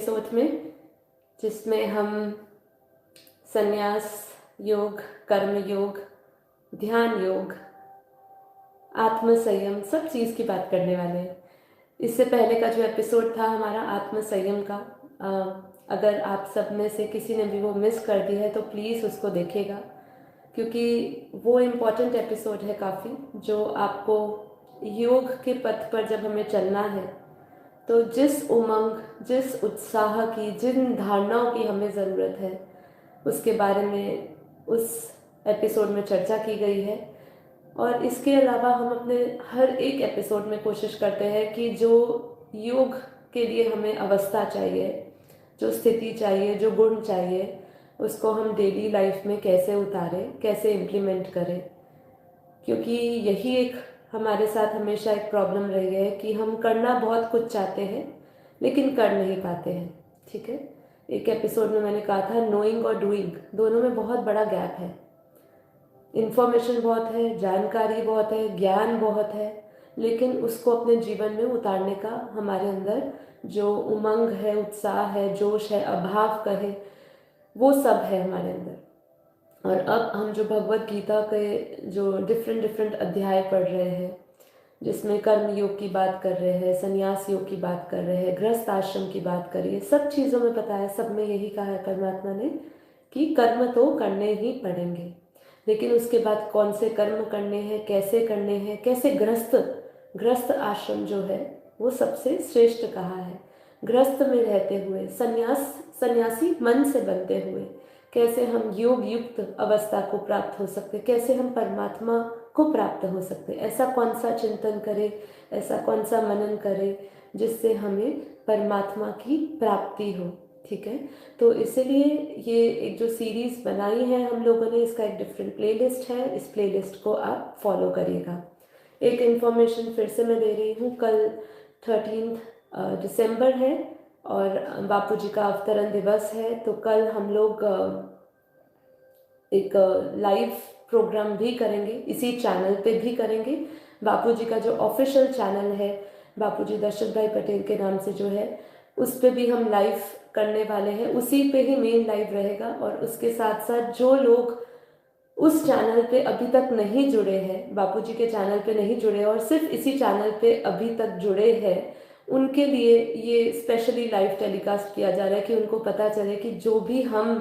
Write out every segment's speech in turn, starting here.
Episode में, जिसमें हम संन्यास योग, कर्म योग, ध्यान योग, आत्म संयम सब चीज़ की बात करने वाले हैं। इससे पहले का जो एपिसोड था हमारा आत्म संयम का, अगर आप सब में से किसी ने भी वो मिस कर दिया है तो प्लीज़ उसको देखिएगा, क्योंकि वो इम्पॉर्टेंट एपिसोड है काफ़ी, जो आपको योग के पथ पर जब हमें चलना है तो जिस उमंग, जिस उत्साह की, जिन धारणाओं की हमें ज़रूरत है उसके बारे में उस एपिसोड में चर्चा की गई है। और इसके अलावा हम अपने हर एक एपिसोड में कोशिश करते हैं कि जो योग के लिए हमें अवस्था चाहिए, जो स्थिति चाहिए, जो गुण चाहिए, उसको हम डेली लाइफ में कैसे उतारें, कैसे इम्प्लीमेंट करें। क्योंकि यही एक हमारे साथ हमेशा एक प्रॉब्लम रही है कि हम करना बहुत कुछ चाहते हैं लेकिन कर नहीं पाते हैं। ठीक है, एक एपिसोड में मैंने कहा था नोइंग और डूइंग दोनों में बहुत बड़ा गैप है। इन्फॉर्मेशन बहुत है, जानकारी बहुत है, ज्ञान बहुत है, लेकिन उसको अपने जीवन में उतारने का हमारे अंदर जो उमंग है, उत्साह है, जोश है, अभाव कहे, वो सब है हमारे अंदर। और अब हम जो भगवत गीता के जो डिफरेंट डिफरेंट अध्याय पढ़ रहे हैं, जिसमें कर्म योग की बात कर रहे हैं, संन्यास योग की बात कर रहे हैं, गृहस्थ आश्रम की बात कर रही है, सब चीज़ों में पता है, सब में यही कहा है परमात्मा ने कि कर्म तो करने ही पड़ेंगे, लेकिन उसके बाद कौन से कर्म करने हैं, कैसे करने हैं, कैसे गृहस्थ आश्रम जो है वो सबसे श्रेष्ठ कहा है। गृहस्थ में रहते हुए, सन्यासी मन से बनते हुए कैसे हम योग युक्त अवस्था को प्राप्त हो सकते, कैसे हम परमात्मा को प्राप्त हो सकते, ऐसा कौन सा चिंतन करें, ऐसा कौन सा मनन करें जिससे हमें परमात्मा की प्राप्ति हो। ठीक है, तो इसीलिए ये एक जो सीरीज़ बनाई है हम लोगों ने, इसका एक डिफरेंट प्लेलिस्ट है, इस प्लेलिस्ट को आप फॉलो करिएगा। एक इन्फॉर्मेशन फिर से मैं दे रही हूँ, कल 13 दिसंबर है और बापू जी का अवतरण दिवस है, तो कल हम लोग एक लाइव प्रोग्राम भी करेंगे, इसी चैनल पे भी करेंगे। बापू जी का जो ऑफिशियल चैनल है बापू जी दशरथ भाई पटेल के नाम से जो है, उस पे भी हम लाइव करने वाले हैं, उसी पे ही मेन लाइव रहेगा। और उसके साथ साथ जो लोग उस चैनल पे अभी तक नहीं जुड़े हैं, बापू जी के चैनल पे नहीं जुड़े और सिर्फ इसी चैनल पे अभी तक जुड़े हैं, उनके लिए ये स्पेशली लाइव टेलीकास्ट किया जा रहा है कि उनको पता चले कि जो भी हम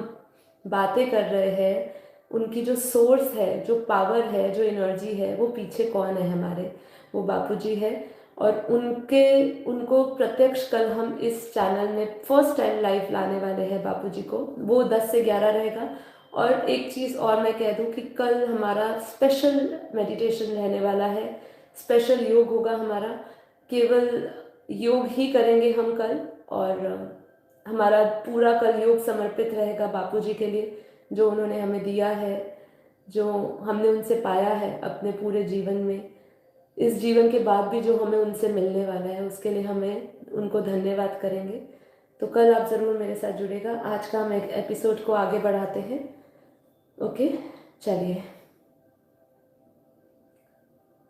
बातें कर रहे हैं, उनकी जो सोर्स है, जो पावर है, जो एनर्जी है, वो पीछे कौन है हमारे, वो बापू जी है। और उनको प्रत्यक्ष कल हम इस चैनल में फर्स्ट टाइम लाइव लाने वाले हैं बापू जी को, वो 10 से 11 रहेगा। और एक चीज़ और मैं कह दूं कि कल हमारा स्पेशल मेडिटेशन रहने वाला है, स्पेशल योग होगा हमारा, केवल योग ही करेंगे हम कल। और हमारा पूरा कल योग समर्पित रहेगा बापू जी के लिए, जो उन्होंने हमें दिया है, जो हमने उनसे पाया है अपने पूरे जीवन में, इस जीवन के बाद भी जो हमें उनसे मिलने वाला है, उसके लिए हमें उनको धन्यवाद करेंगे। तो कल आप ज़रूर मेरे साथ जुड़ेगा। आज का हम एक एपिसोड को आगे बढ़ाते हैं। ओके, चलिए।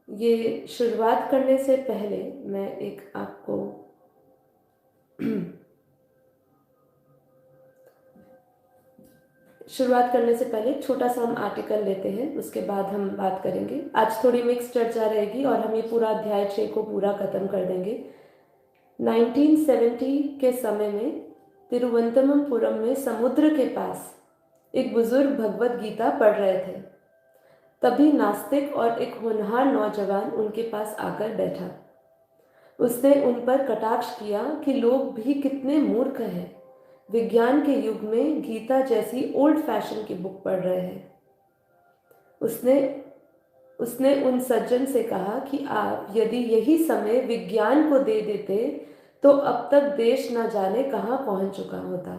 ये शुरुआत करने से पहले मैं एक आपको शुरुआत करने से पहले छोटा सा हम आर्टिकल लेते हैं, उसके बाद हम बात करेंगे। आज थोड़ी मिक्स चर्चा रहेगी और हम ये पूरा अध्याय 6 को पूरा खत्म कर देंगे। 1970 के समय में तिरुवनंतपुरम में समुद्र के पास एक बुजुर्ग भगवत गीता पढ़ रहे थे। तभी नास्तिक और एक होनहार नौजवान उनके पास आकर बैठा। उसने उन पर कटाक्ष किया कि लोग भी कितने मूर्ख हैं, विज्ञान के युग में गीता जैसी ओल्ड फैशन की बुक पढ़ रहे हैं। उसने उसने उन सज्जन से कहा कि आप यदि यही समय विज्ञान को दे देते तो अब तक देश न जाने कहाँ पहुंच चुका होता।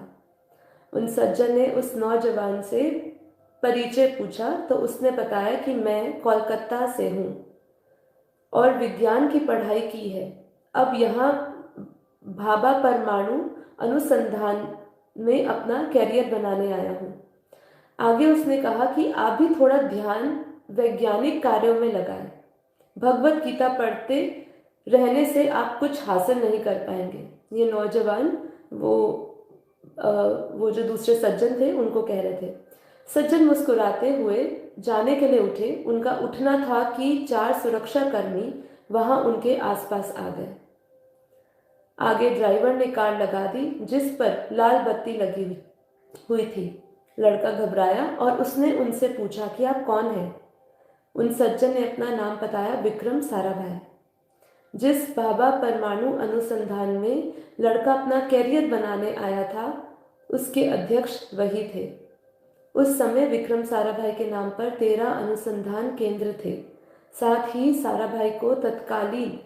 उन सज्जन ने उस नौजवान से परिचय पूछा तो उसने बताया कि मैं कोलकाता से हूँ और विज्ञान की पढ़ाई की है। अब यहाँ भाभा परमाणु अनुसंधान में अपना कैरियर बनाने आया हूँ। आगे उसने कहा कि आप भी थोड़ा ध्यान वैज्ञानिक कार्यों में लगाएं। भगवत गीता पढ़ते रहने से आप कुछ हासिल नहीं कर पाएंगे। ये नौजवान वो वो जो दूसरे सज्जन थे उनको कह रहे थे। सज्जन मुस्कुराते हुए जाने के लिए उठे। उनका उठना था कि 4 सुरक्षाकर्मी वहां उनके आसपास आ गए। आगे ड्राइवर ने कार लगा दी जिस पर लाल बत्ती लगी हुई थी। लड़का घबराया और उसने उनसे पूछा कि आप कौन हैं। उन सज्जन ने अपना नाम बताया, विक्रम साराभाई। जिस भाभा परमाणु अनुसंधान में लड़का अपना कैरियर बनाने आया था, उसके अध्यक्ष वही थे। उस समय विक्रम साराभाई के नाम पर 13 अनुसंधान केंद्र थे। साथ ही साराभाई को तत्कालीन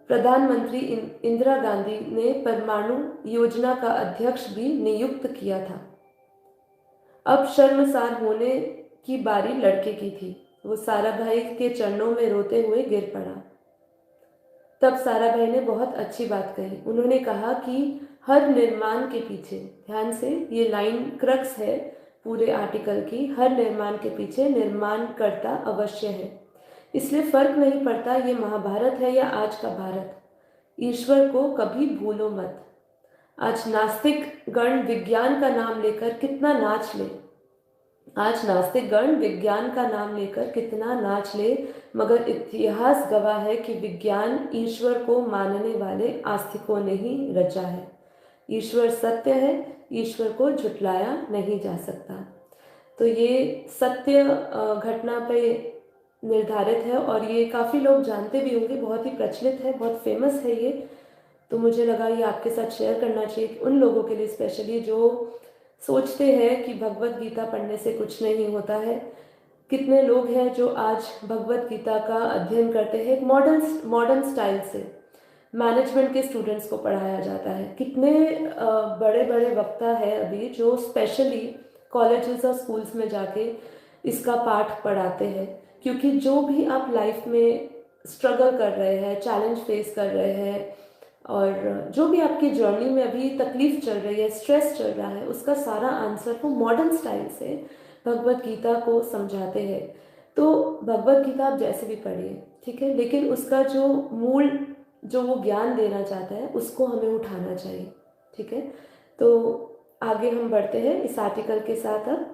प्रधानमंत्री इंदिरा गांधी ने परमाणु योजना का अध्यक्ष भी नियुक्त किया था। अब शर्मसार होने की बारी लड़के की थी। वो साराभाई के चरणों में रोते हुए गिर पड़ा। तब साराभाई ने बहुत अच्छी बात कही। उन्होंने कहा कि हर निर्माण के पीछे, ध्यान से, ये लाइन क्रक्स है पूरे आर्टिकल की, हर निर्माण के पीछे निर्माणकर्ता अवश्य है। इसलिए फर्क नहीं पड़ता ये महाभारत है या आज का भारत। ईश्वर को कभी भूलो मत। आज नास्तिक गण विज्ञान का नाम लेकर कितना नाच ले, आज नास्तिक गण विज्ञान का नाम लेकर कितना नाच ले, मगर इतिहास गवाह है कि विज्ञान ईश्वर को मानने वाले आस्तिकों ने ही रचा है। ईश्वर सत्य है, ईश्वर को झुटलाया नहीं जा सकता। तो ये सत्य घटना पे निर्धारित है और ये काफ़ी लोग जानते भी होंगे, बहुत ही प्रचलित है, बहुत फेमस है ये। तो मुझे लगा ये आपके साथ शेयर करना चाहिए कि उन लोगों के लिए स्पेशली जो सोचते हैं कि भगवत गीता पढ़ने से कुछ नहीं होता है। कितने लोग हैं जो आज भगवत गीता का अध्ययन करते हैं मॉडर्न स्टाइल से। मैनेजमेंट के स्टूडेंट्स को पढ़ाया जाता है। कितने बड़े बड़े वक्ता है अभी जो स्पेशली कॉलेजेस और स्कूल्स में जाके इसका पाठ पढ़ाते हैं, क्योंकि जो भी आप लाइफ में स्ट्रगल कर रहे हैं, चैलेंज फेस कर रहे हैं, और जो भी आपकी जर्नी में अभी तकलीफ चल रही है, स्ट्रेस चल रहा है, उसका सारा आंसर वो मॉडर्न स्टाइल से भगवत गीता को समझाते हैं। तो भगवत गीता आप जैसे भी पढ़िए, ठीक है, लेकिन उसका जो मूल जो वो ज्ञान देना चाहता है उसको हमें उठाना चाहिए, ठीक है। तो आगे हम बढ़ते हैं इस आर्टिकल के साथ। अब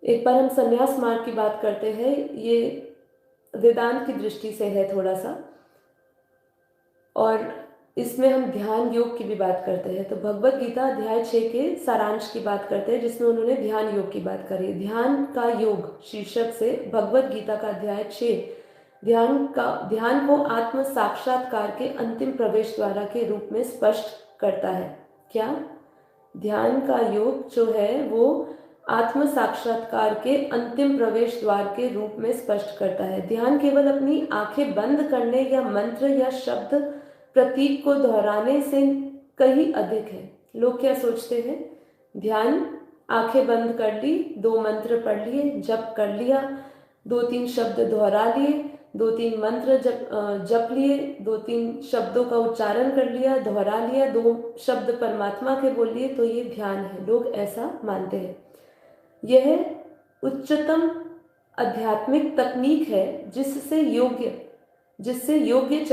एक बार हम संन्यास मार्ग की बात करते हैं। ये वेदांत की दृष्टि से है थोड़ा सा, और इसमें हम ध्यान योग की भी बात करते हैं। तो भगवत गीता अध्याय 6 के सारांश की बात करते हैं, जिसमें उन्होंने ध्यान योग की बात करी। ध्यान का योग शीर्षक से भगवत गीता का अध्याय 6 ध्यान को आत्म साक्षात्कार के अंतिम प्रवेश द्वार के रूप में स्पष्ट करता है। क्या? ध्यान का योग जो है वो आत्म साक्षात्कार के अंतिम प्रवेश द्वार के रूप में स्पष्ट करता है। ध्यान केवल अपनी आंखें बंद करने या मंत्र या शब्द प्रतीक को दोहराने से कहीं अधिक है। लोग क्या सोचते हैं? ध्यान, आंखें बंद कर ली, 2 मंत्र पढ़ लिए, जप कर लिया, 2-3 शब्द दोहरा लिए, 2-3 मंत्र जप लिए, 2-3 शब्दों का उच्चारण कर लिया, दोहरा लिया, 2 शब्द परमात्मा के बोल लिए, तो ये ध्यान है। लोग ऐसा मानते हैं। यह उच्चतम आध्यात्मिक तकनीक है जिससे योग्य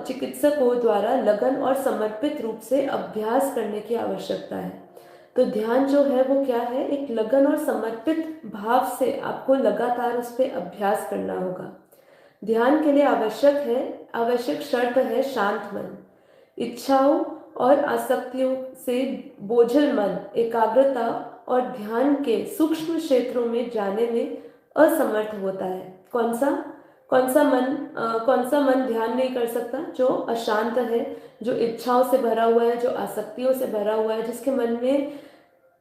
चिकित्सकों द्वारा लगन और समर्पित रूप से अभ्यास करने की आवश्यकता है। तो ध्यान जो है वो क्या है? एक लगन और समर्पित भाव से आपको लगातार उस पर अभ्यास करना होगा। ध्यान के लिए आवश्यक शर्त है शांत मन। इच्छाओं और आसक्तियों से बोझल मन एकाग्रता और ध्यान के सूक्ष्म क्षेत्रों में जाने में असमर्थ होता है। कौन सा मन ध्यान नहीं कर सकता? जो अशांत है, जो इच्छाओं से भरा हुआ है, जो आसक्तियों से भरा हुआ है, जिसके मन में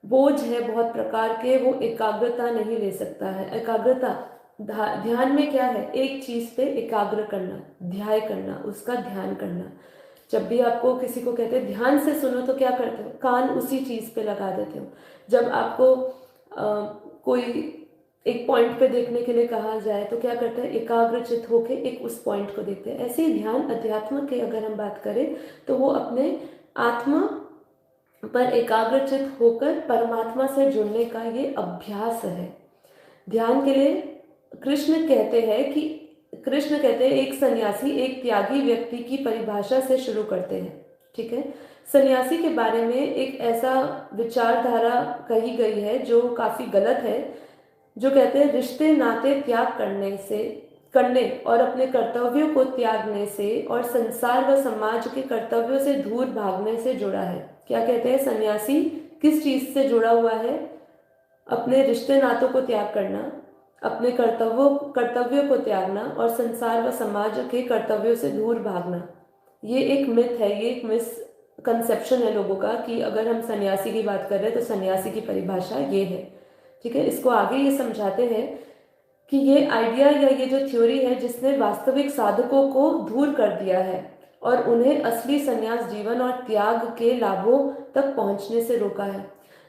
बोझ है बहुत प्रकार के, वो एकाग्रता नहीं ले सकता है। एकाग्रता ध्यान में क्या है? एक चीज पे एकाग्र करना, ध्यान करना, उसका ध्यान करना। जब भी आपको किसी को कहते हैं ध्यान से सुनो, तो क्या करते हो? कान उसी चीज पे लगा देते हो। जब आपको कोई एक पॉइंट पे देखने के लिए कहा जाए तो क्या करते हैं? एकाग्रचित होके एक उस पॉइंट को देखते हैं। ऐसे ही ध्यान अध्यात्म की अगर हम बात करें तो वो अपने आत्मा पर एकाग्रचित होकर परमात्मा से जुड़ने का ये अभ्यास है। ध्यान के लिए कृष्ण कहते हैं कि कृष्ण कहते हैं एक सन्यासी एक त्यागी व्यक्ति की परिभाषा से शुरू करते हैं। ठीक है, सन्यासी के बारे में एक ऐसा विचारधारा कही गई है जो काफी गलत है, जो कहते हैं रिश्ते नाते त्याग करने और अपने कर्तव्यों को त्यागने से और संसार व समाज के कर्तव्यों से दूर भागने से जुड़ा है। क्या कहते हैं, सन्यासी किस चीज से जुड़ा हुआ है? अपने रिश्ते नातों को त्याग करना, अपने कर्तव्यों को त्यागना और संसार व समाज के कर्तव्यों से दूर भागना। ये एक मिथ है, ये एक मिसकंसेप्शन है लोगों का कि अगर हम सन्यासी की बात कर रहे हैं तो सन्यासी की परिभाषा ये है। ठीक है, इसको आगे ये समझाते हैं कि ये आइडिया या ये जो थ्योरी है जिसने वास्तविक साधकों को दूर कर दिया है और उन्हें असली संन्यास जीवन और त्याग के लाभों तक पहुंचने से रोका है।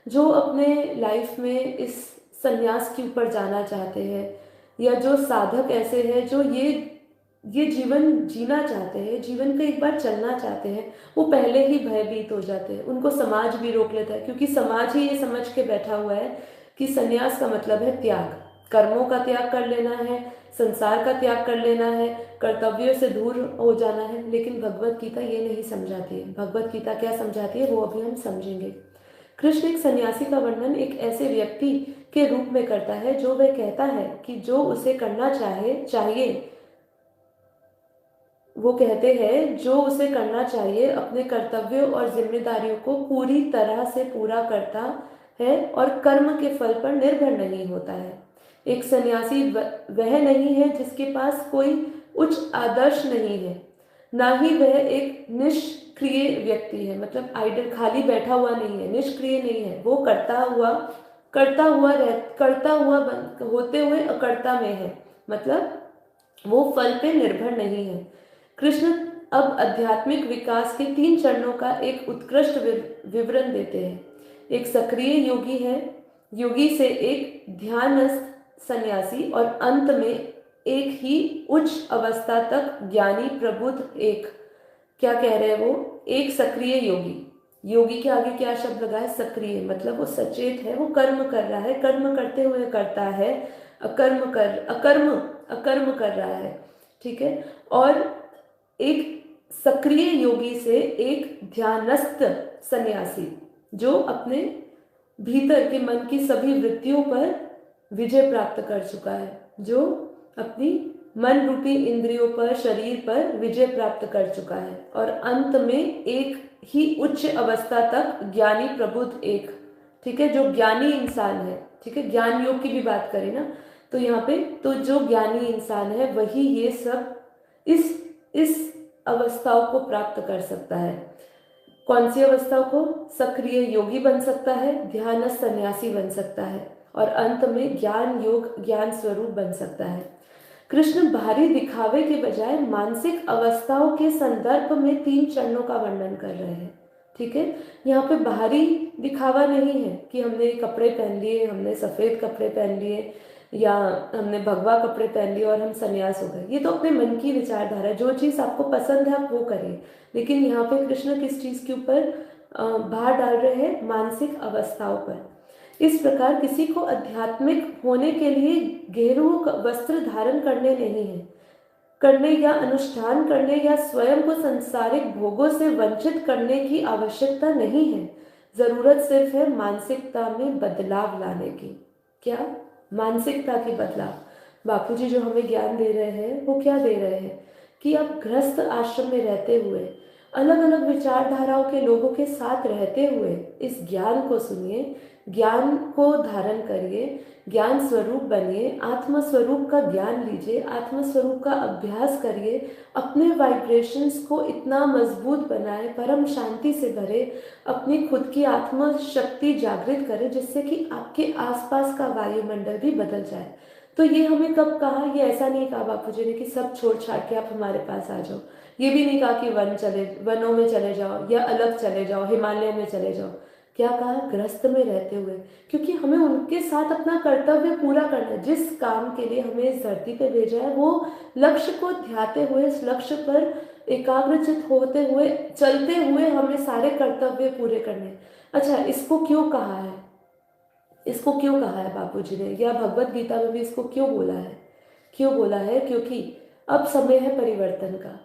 जो अपने लाइफ में इस संन्यास के ऊपर जाना चाहते हैं या जो साधक ऐसे हैं जो ये जीवन जीना चाहते हैं, जीवन का एक बार चलना चाहते हैं, वो पहले ही भयभीत हो जाते हैं। उनको समाज भी रोक लेता है क्योंकि समाज ही ये समझ के बैठा हुआ है कि संन्यास का मतलब है त्याग, कर्मों का त्याग कर लेना है, संसार का त्याग कर लेना है, कर्तव्यों से दूर हो जाना है। लेकिन भगवत गीता ये नहीं समझाती है। भगवत गीता क्या समझाती है वो अभी हम समझेंगे। कृष्ण एक सन्यासी का वर्णन एक ऐसे व्यक्ति के रूप में करता है जो वह कहता है कि जो उसे करना चाहिए वो कहते हैं जो उसे करना चाहिए अपने कर्तव्यों और जिम्मेदारियों को पूरी तरह से पूरा करता है और कर्म के फल पर निर्भर नहीं होता है। एक सन्यासी वह नहीं है जिसके पास कोई उच्च आदर्श नहीं है, ना ही वह एक निष्क्रिय व्यक्ति है, मतलब आइडल खाली बैठा हुआ नहीं है, निष्क्रिय नहीं है। वो करता हुआ होते हुए अकर्ता में है, मतलब वो फल पे निर्भर नहीं है। कृष्ण अब आध्यात्मिक विकास के 3 चरणों का एक उत्कृष्ट विवरण देते हैं। एक सक्रिय योगी है, योगी से एक ध्यानस्थ सन्यासी और अंत में एक ही उच्च अवस्था तक ज्ञानी प्रबुद्ध एक। क्या कह रहे हैं वो? एक सक्रिय योगी, योगी के आगे क्या शब्द लगा है? सक्रिय, मतलब वो सचेत है, वो कर्म कर रहा है, कर्म करते हुए करता है, अकर्म कर रहा है। ठीक है, और एक सक्रिय योगी से एक ध्यानस्थ सन्यासी जो अपने भीतर के मन की सभी वृत्तियों पर विजय प्राप्त कर चुका है, जो अपनी मन रूपी इंद्रियों पर, शरीर पर विजय प्राप्त कर चुका है, और अंत में एक ही उच्च अवस्था तक ज्ञानी प्रबुद्ध एक। ठीक है, जो ज्ञानी इंसान है, ठीक है, ज्ञान योग की भी बात करें ना तो यहाँ पे तो जो ज्ञानी इंसान है वही ये सब इस अवस्थाओं को प्राप्त कर सकता है। कौन सी अवस्थाओं को? सक्रिय योगी बन सकता है, ध्यानस्थ सन्यासी बन सकता है, और अंत में ज्ञान योग ज्ञान स्वरूप बन सकता है। कृष्ण बाहरी दिखावे के बजाय मानसिक अवस्थाओं के संदर्भ में 3 चरणों का वर्णन कर रहे हैं। ठीक है, यहाँ पे बाहरी दिखावा नहीं है कि हमने कपड़े पहन लिए, हमने सफेद कपड़े पहन लिए या हमने भगवा कपड़े पहन लिए और हम सन्यास हो गए। ये तो अपने मन की विचारधारा है, जो चीज़ आपको पसंद है आप वो करिए। लेकिन यहाँ पे कृष्ण किस चीज़ के ऊपर भार डाल रहे हैं? मानसिक अवस्थाओं पर। इस प्रकार किसी को आध्यात्मिक होने के लिए गेरुआ वस्त्र धारण करने या अनुष्ठान करने या स्वयं को सांसारिक भोगों से वंचित करने की आवश्यकता नहीं है। जरूरत सिर्फ है मानसिकता में बदलाव लाने की। क्या? मानसिकता की बदलाव। बापूजी जो हमें ज्ञान दे रहे हैं वो क्या दे रहे हैं कि आप गृहस्थ आश्रम में रहते हुए, अलग अलग विचारधाराओं के लोगों के साथ रहते हुए इस ज्ञान को सुनिए, ज्ञान को धारण करिए, ज्ञान स्वरूप बनिए, आत्म स्वरूप का ज्ञान लीजिए, आत्म स्वरूप का अभ्यास करिए, अपने वाइब्रेशंस को इतना मजबूत बनाए, परम शांति से भरे, अपनी खुद की आत्म शक्ति जागृत करें जिससे कि आपके आसपास का वायुमंडल भी बदल जाए। तो ये हमें कब कहा? ये ऐसा नहीं कहा बापूजी ने कि सब छोड़ छाड़ के आप हमारे पास आ जाओ। ये भी नहीं कहा कि वनों में चले जाओ या अलग चले जाओ, हिमालय में चले जाओ। क्या कहा? गृहस्थ में रहते हुए, क्योंकि हमें उनके साथ अपना कर्तव्य पूरा करना है। जिस काम के लिए हमें इस धरती पे भेजा है वो लक्ष्य को ध्याते हुए, इस लक्ष्य पर एकाग्रचित होते हुए, चलते हुए हमें सारे कर्तव्य पूरे करने। अच्छा, इसको क्यों कहा है? इसको क्यों कहा है बापूजी ने, या भगवत गीता में भी इसको क्यों बोला है? क्यों बोला है? क्योंकि अब समय है परिवर्तन का।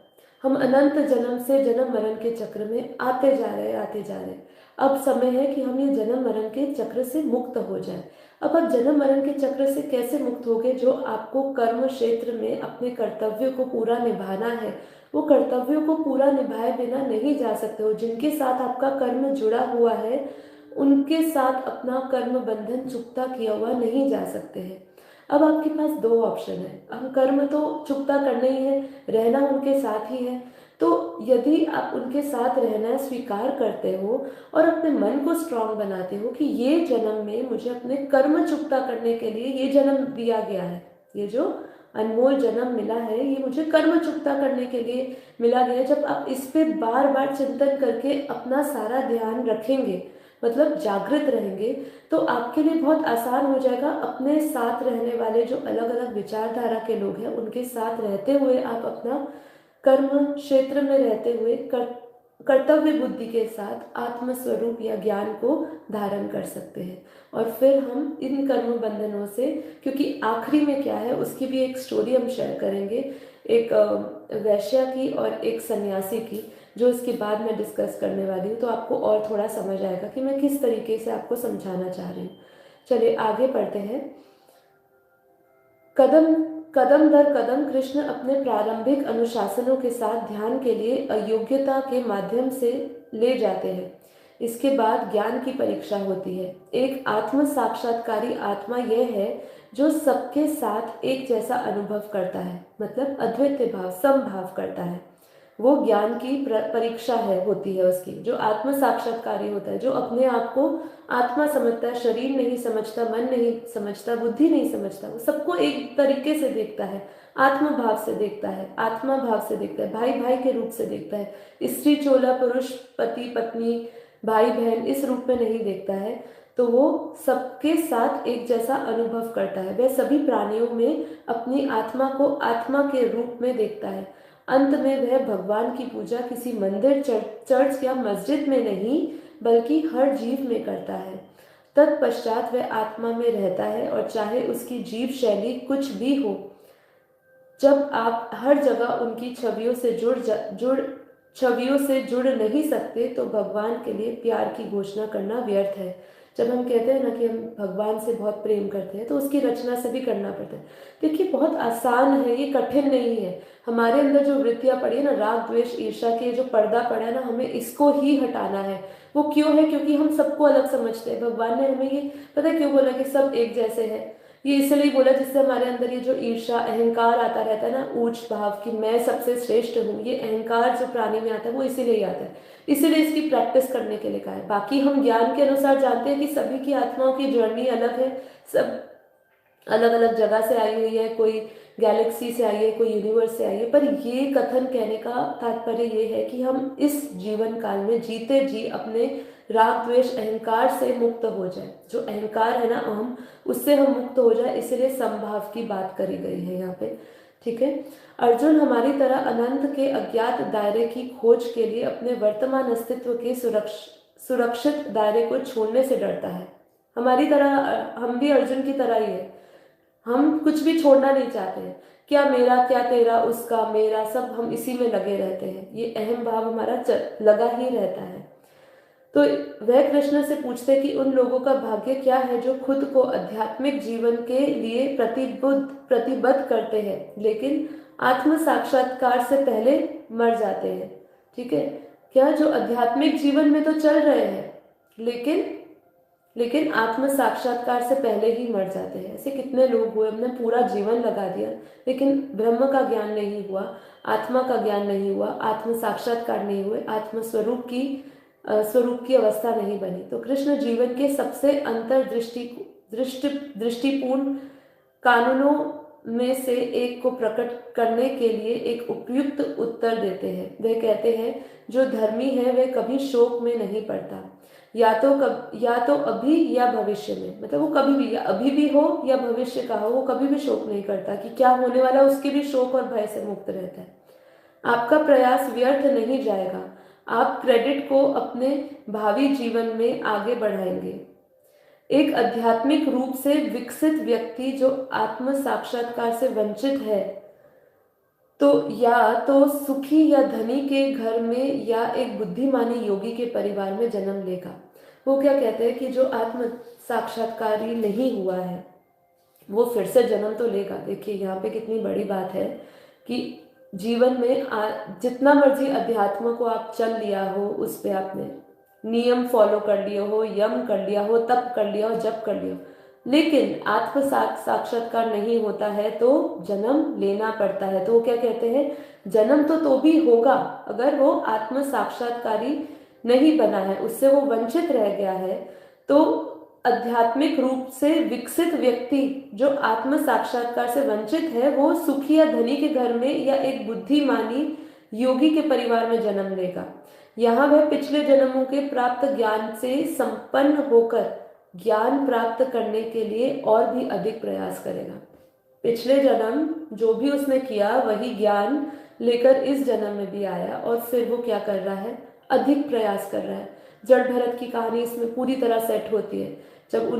हम अनंत जन्म से जन्म मरण के चक्र में आते जा रहे हैं, आते जा रहे हैं। अब समय है कि हम ये जन्म मरण के चक्र से मुक्त हो जाए। अब आप जन्म मरण के चक्र से कैसे मुक्त होगे? जो आपको कर्म क्षेत्र में अपने कर्तव्यों को पूरा निभाना है, वो कर्तव्यों को पूरा निभाए बिना नहीं जा सकते हो। जिनके साथ आपका कर्म जुड़ा हुआ है, उनके साथ अपना कर्म बंधन चुकता किया हुआ नहीं जा सकते हैं। अब आपके पास दो ऑप्शन है। हम कर्म तो चुकता करना ही है, रहना उनके साथ ही है। तो यदि आप उनके साथ रहना स्वीकार करते हो और अपने मन को स्ट्रांग बनाते हो कि ये जन्म में मुझे अपने कर्म चुकता करने के लिए ये जन्म दिया गया है, ये जो अनमोल जन्म मिला है ये मुझे कर्म चुकता करने के लिए मिला गया है। जब आप इस पे बार बार चिंतन करके अपना सारा ध्यान रखेंगे, मतलब जागृत रहेंगे, तो आपके लिए बहुत आसान हो जाएगा। अपने साथ रहने वाले जो अलग अलग विचारधारा के लोग हैं उनके साथ रहते हुए आप अपना कर्म क्षेत्र में रहते हुए कर्तव्य बुद्धि के साथ आत्मस्वरूप या ज्ञान को धारण कर सकते हैं। और फिर हम इन कर्म बंधनों से, क्योंकि आखिरी में क्या है उसकी भी एक स्टोरी हम शेयर करेंगे, एक वैश्या की और एक सन्यासी की, जो इसके बाद मैं डिस्कस करने वाली हूँ। तो आपको और थोड़ा समझ आएगा कि मैं किस तरीके से आपको समझाना चाह रही हूँ। चलिए आगे बढ़ते हैं। कदम कदम दर कदम कृष्ण अपने प्रारंभिक अनुशासनों के साथ ध्यान के लिए अयोग्यता के माध्यम से ले जाते हैं। इसके बाद ज्ञान की परीक्षा होती है। एक आत्म साक्षात्कारी आत्मा यह है जो सबके साथ एक जैसा अनुभव करता है, मतलब अद्वैत भाव, समभाव करता है। वो ज्ञान की परीक्षा है, होती है उसकी। जो आत्म साक्षात्कारी होता है, जो अपने आप को आत्मा समझता है, शरीर नहीं समझता, मन नहीं समझता, बुद्धि नहीं समझता, वो सबको एक तरीके से देखता है, आत्म भाव से देखता है, आत्मा भाव से देखता है, भाई भाई के रूप से देखता है। स्त्री चोला, पुरुष पति पत्नी, भाई बहन, इस रूप में नहीं देखता है। तो वो सबके साथ एक जैसा अनुभव करता है। वह सभी प्राणियों में अपनी आत्मा को आत्मा के रूप में देखता है। अंत में वह भगवान की पूजा किसी मंदिर, चर्च या मस्जिद में नहीं, बल्कि हर जीव में करता है। तत्पश्चात वह आत्मा में रहता है, और चाहे उसकी जीव शैली कुछ भी हो, जब आप हर जगह उनकी छवियों से जुड़ नहीं सकते, तो भगवान के लिए प्यार की घोषणा करना व्यर्थ है। जब हम कहते हैं ना कि हम भगवान से बहुत प्रेम करते हैं, तो उसकी रचना से भी करना पड़ता है। देखिए बहुत आसान है, ये कठिन नहीं है। हमारे अंदर जो वृत्तियां पड़ी है ना, राग द्वेष ईर्ष्या के जो पर्दा पड़ा है ना, हमें इसको ही हटाना है। वो क्यों है? क्योंकि हम सबको अलग समझते हैं। भगवान ने हमें ये पता है क्यों बोला कि सब एक जैसे हैं? ये इसलिए बोला जिससे हमारे अंदर ये जो ईर्ष्या अहंकार आता रहता है ना, ऊंच भाव कि मैं सबसे श्रेष्ठ हूँ, ये अहंकार जो प्राणी में आता है वो इसीलिए ही आता है। इसीलिए इसकी प्रैक्टिस करने के लिए कहा है। बाकी हम ज्ञान के अनुसार जानते हैं कि सभी की आत्माओं की जर्नी अलग है, सब अलग अलग जगह से आई हुई है, कोई गैलेक्सी से आई है, कोई यूनिवर्स से आई है। पर ये कथन कहने का तात्पर्य ये है कि हम इस जीवन काल में जीते जी अपने राग द्वेष अहंकार से मुक्त हो जाए। जो अहंकार है ना, अहम, उससे हम मुक्त हो जाए, इसलिए समभाव की बात करी गई है यहाँ पे। ठीक है। अर्जुन हमारी तरह अनंत के अज्ञात दायरे की खोज के लिए अपने वर्तमान अस्तित्व के सुरक्षित दायरे को छोड़ने से डरता है। हमारी तरह हम भी अर्जुन की तरह ही है। हम कुछ भी छोड़ना नहीं चाहते हैं। क्या मेरा, क्या तेरा, उसका, मेरा, सब हम इसी में लगे रहते हैं। ये अहम भाव हमारा लगा ही रहता है। तो वह कृष्ण से पूछते कि उन लोगों का भाग्य क्या है जो खुद को आध्यात्मिक जीवन के लिए प्रतिबद्ध करते हैं, लेकिन आत्म साक्षात्कार से पहले मर जाते हैं। ठीक है। क्या जो आध्यात्मिक जीवन में तो चल रहे हैं, लेकिन आत्म साक्षात्कार से पहले ही मर जाते हैं। ऐसे कितने लोग हुए, हमने पूरा जीवन लगा दिया, लेकिन ब्रह्म का ज्ञान नहीं हुआ, आत्मा का ज्ञान नहीं हुआ, आत्म साक्षात्कार नहीं हुए, आत्म स्वरूप की अवस्था नहीं बनी। तो कृष्ण जीवन के सबसे दृष्टिपूर्ण कानूनों में से एक को प्रकट करने के लिए एक उपयुक्त उत्तर देते हैं। वे कहते हैं, जो धर्मी है वह कभी शोक में नहीं पड़ता, या तो अभी या भविष्य में। मतलब वो कभी भी, या अभी भी हो या भविष्य का हो, वो कभी भी शोक नहीं करता कि क्या होने वाला, उसके भी शोक और भय से मुक्त रहता है। आपका प्रयास व्यर्थ नहीं जाएगा। आप क्रेडिट को अपने भावी जीवन में आगे बढ़ाएंगे। एक आध्यात्मिक रूप से विकसित व्यक्ति जो आत्म साक्षात्कार से वंचित है, तो या तो सुखी या धनी के घर में या एक बुद्धिमानी योगी के परिवार में जन्म लेगा। वो क्या कहते हैं कि जो आत्म साक्षात्कारी नहीं हुआ है वो फिर से जन्म तो लेगा। देखिए यहाँ पे कितनी बड़ी बात है कि जीवन में जितना मर्जी अध्यात्म को आप चल लिया हो, उस पे आपने नियम फॉलो कर लिए हो, यम कर लिया हो, तप कर लिया हो, जप कर लिया हो, लेकिन आत्म साक्षात्कार नहीं होता है तो जन्म लेना पड़ता है। तो वो क्या कहते हैं, जन्म तो भी होगा अगर वो आत्म साक्षात्कारी नहीं बना है, उससे वो वंचित रह गया है। तो आध्यात्मिक रूप से विकसित व्यक्ति जो आत्म साक्षात्कार से वंचित है वो सुखी या धनी के घर में या एक बुद्धिमानी योगी के परिवार में जन्म लेगा। यहाँ वह पिछले जन्मों के प्राप्त ज्ञान से संपन्न होकर ज्ञान प्राप्त करने के लिए और भी अधिक प्रयास करेगा। पिछले जन्म जो भी उसने किया वही ज्ञान लेकर इस जन्म में भी आया और फिर वो क्या कर रहा है, अधिक प्रयास कर रहा है। जड़ भरत की कहानी इसमें पूरी तरह सेट होती है। जब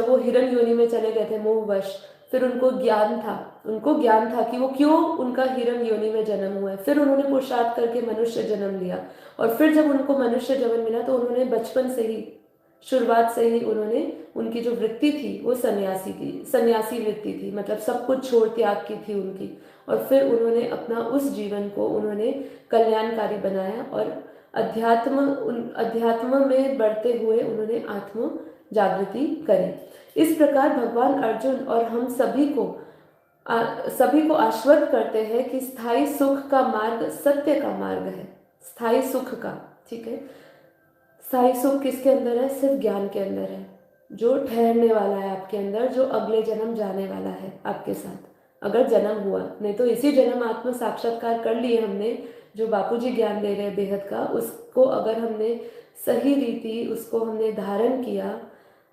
वो हिरण्य योनि में चले गए थे मोहवश, फिर उनको ज्ञान था कि वो क्यों उनका हिरण्य योनि में जन्म हुआ है। फिर उन्होंने पुरुषार्थ करके मनुष्य जन्म लिया और फिर जब उनको मनुष्य जन्म मिला तो उन्होंने बचपन से ही, शुरुआत से ही उन्होंने, उनकी जो वृत्ति थी वो सन्यासी वृत्ति थी, मतलब सब कुछ छोड़ त्याग की थी उनकी। और फिर उन्होंने अपना उस जीवन को उन्होंने कल्याणकारी बनाया और अध्यात्म में बढ़ते हुए उन्होंने आत्म जागृति करी। इस प्रकार भगवान अर्जुन और हम सभी को आश्वस्त करते हैं कि स्थायी सुख का मार्ग सत्य का मार्ग है। स्थायी सुख का, ठीक है, स्थायी सुख किसके अंदर है, सिर्फ ज्ञान के अंदर है, जो ठहरने वाला है आपके अंदर, जो अगले जन्म जाने वाला है आपके साथ, अगर जन्म हुआ। नहीं तो इसी जन्म आत्म साक्षात्कार कर लिए हमने, जो बापूजी ज्ञान दे रहे हैं बेहद का, उसको अगर हमने सही रीति उसको हमने धारण किया,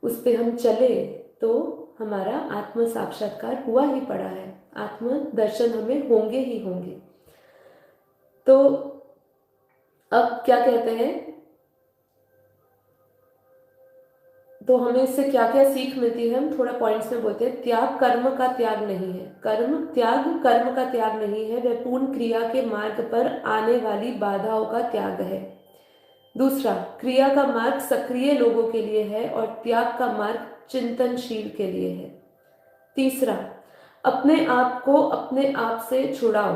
उस पे हम चले तो हमारा आत्म साक्षात्कार हुआ ही पड़ा है, आत्म दर्शन हमें होंगे ही होंगे। तो अब क्या कहते हैं, तो हमें इससे क्या क्या सीख मिलती है, हम थोड़ा पॉइंट्स में बोलते हैं। त्याग कर्म का त्याग नहीं है, कर्म का त्याग नहीं है, वह पूर्ण क्रिया के मार्ग पर आने वाली बाधाओं का त्याग है। दूसरा, क्रिया का मार्ग सक्रिय लोगों के लिए है और त्याग का मार्ग चिंतनशील के लिए है। तीसरा, अपने आप को अपने आप से छुड़ाओ।